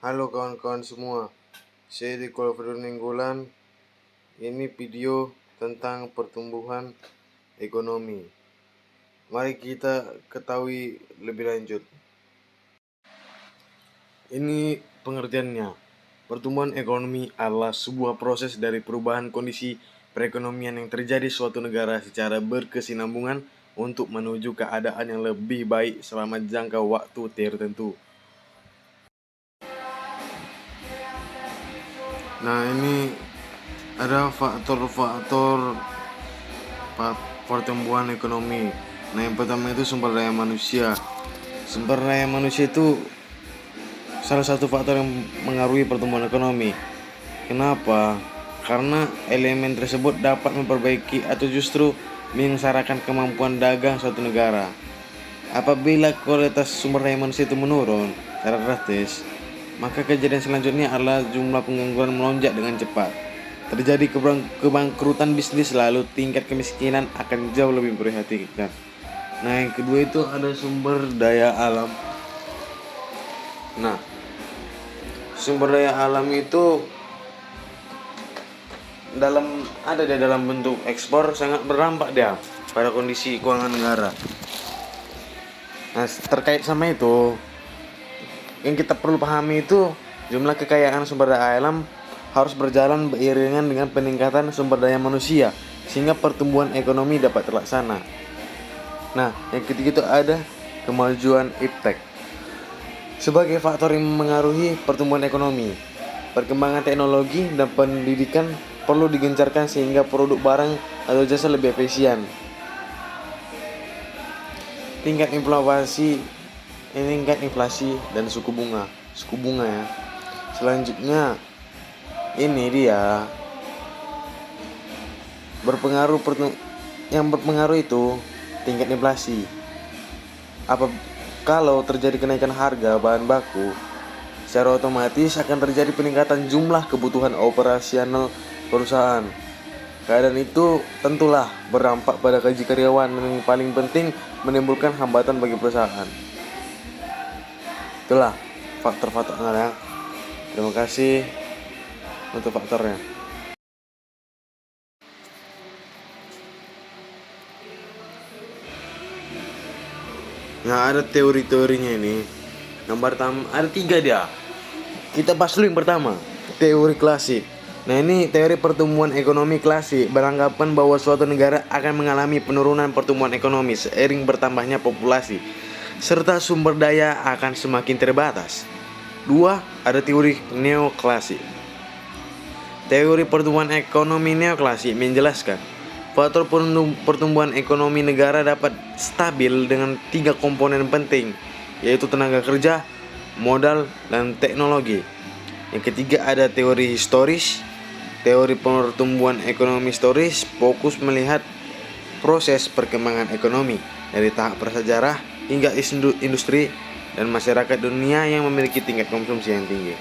Halo kawan-kawan semua, saya di Kolfredo Nenggolan. Ini video tentang pertumbuhan ekonomi. Mari kita ketahui lebih lanjut. Ini pengertiannya. Pertumbuhan ekonomi adalah sebuah proses dari perubahan kondisi perekonomian yang terjadi suatu negara secara berkesinambungan untuk menuju keadaan yang lebih baik selama jangka waktu tertentu. Nah, ini ada faktor-faktor pertumbuhan ekonomi. Nah, yang pertama itu sumber daya manusia. Sumber daya manusia itu salah satu faktor yang mengaruhi pertumbuhan ekonomi. Kenapa? Karena elemen tersebut dapat memperbaiki atau justru menyengsarakan kemampuan dagang suatu negara. Apabila kualitas sumber daya manusia itu menurun secara drastis, maka kejadian selanjutnya adalah jumlah pengangguran melonjak dengan cepat. Terjadi kebangkrutan bisnis, lalu tingkat kemiskinan akan jauh lebih memprihatinkan. Nah, yang kedua itu ada sumber daya alam. Nah, sumber daya alam itu ada di dalam bentuk ekspor, sangat berdampak dia pada kondisi keuangan negara. Nah, terkait sama itu, yang kita perlu pahami itu jumlah kekayaan sumber daya alam harus berjalan beriringan dengan peningkatan sumber daya manusia sehingga pertumbuhan ekonomi dapat terlaksana. Nah, yang ketiga itu ada kemajuan iptek. Sebagai faktor yang mengaruhi pertumbuhan ekonomi, perkembangan teknologi dan pendidikan perlu digencarkan sehingga produk barang atau jasa lebih efisien. Tingkat inflasi dan suku bunga ya. Selanjutnya ini dia yang berpengaruh itu tingkat inflasi. Kalau terjadi kenaikan harga bahan baku, secara otomatis akan terjadi peningkatan jumlah kebutuhan operasional perusahaan. Keadaan itu tentulah berdampak pada gaji karyawan dan yang paling penting menimbulkan hambatan bagi perusahaan. Itulah faktor-faktornya. Terima kasih untuk faktornya. Nah, ada teori-teorinya ini. Yang pertama, ada 3 dia. Kita bahas dulu yang pertama, teori klasik. Nah, ini teori pertumbuhan ekonomi klasik beranggapan bahwa suatu negara akan mengalami penurunan pertumbuhan ekonomi seiring bertambahnya populasi serta sumber daya akan semakin terbatas. 2, ada teori neoklasik. Teori pertumbuhan ekonomi neoklasik menjelaskan faktor pertumbuhan ekonomi negara dapat stabil dengan 3 komponen penting, yaitu tenaga kerja, modal, dan teknologi. Yang ketiga ada teori historis. Teori pertumbuhan ekonomi historis fokus melihat proses perkembangan ekonomi dari tahap prasejarah hingga industri dan masyarakat dunia yang memiliki tingkat konsumsi yang tinggi.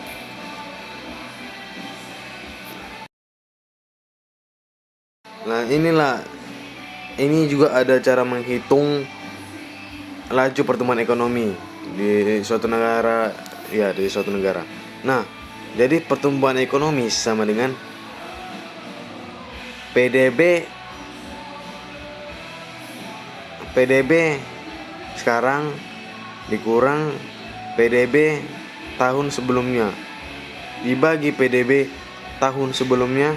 Nah, ini juga ada cara menghitung laju pertumbuhan ekonomi di suatu negara. Nah, jadi pertumbuhan ekonomi sama dengan PDB sekarang dikurang PDB tahun sebelumnya dibagi PDB tahun sebelumnya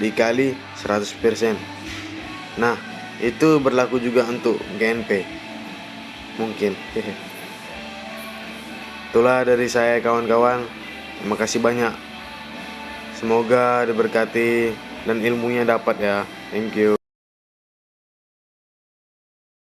dikali 100%. Nah, itu berlaku juga untuk GNP mungkin. Itulah dari saya kawan-kawan. Terima kasih banyak. Semoga diberkati dan ilmunya dapat ya. Thank you.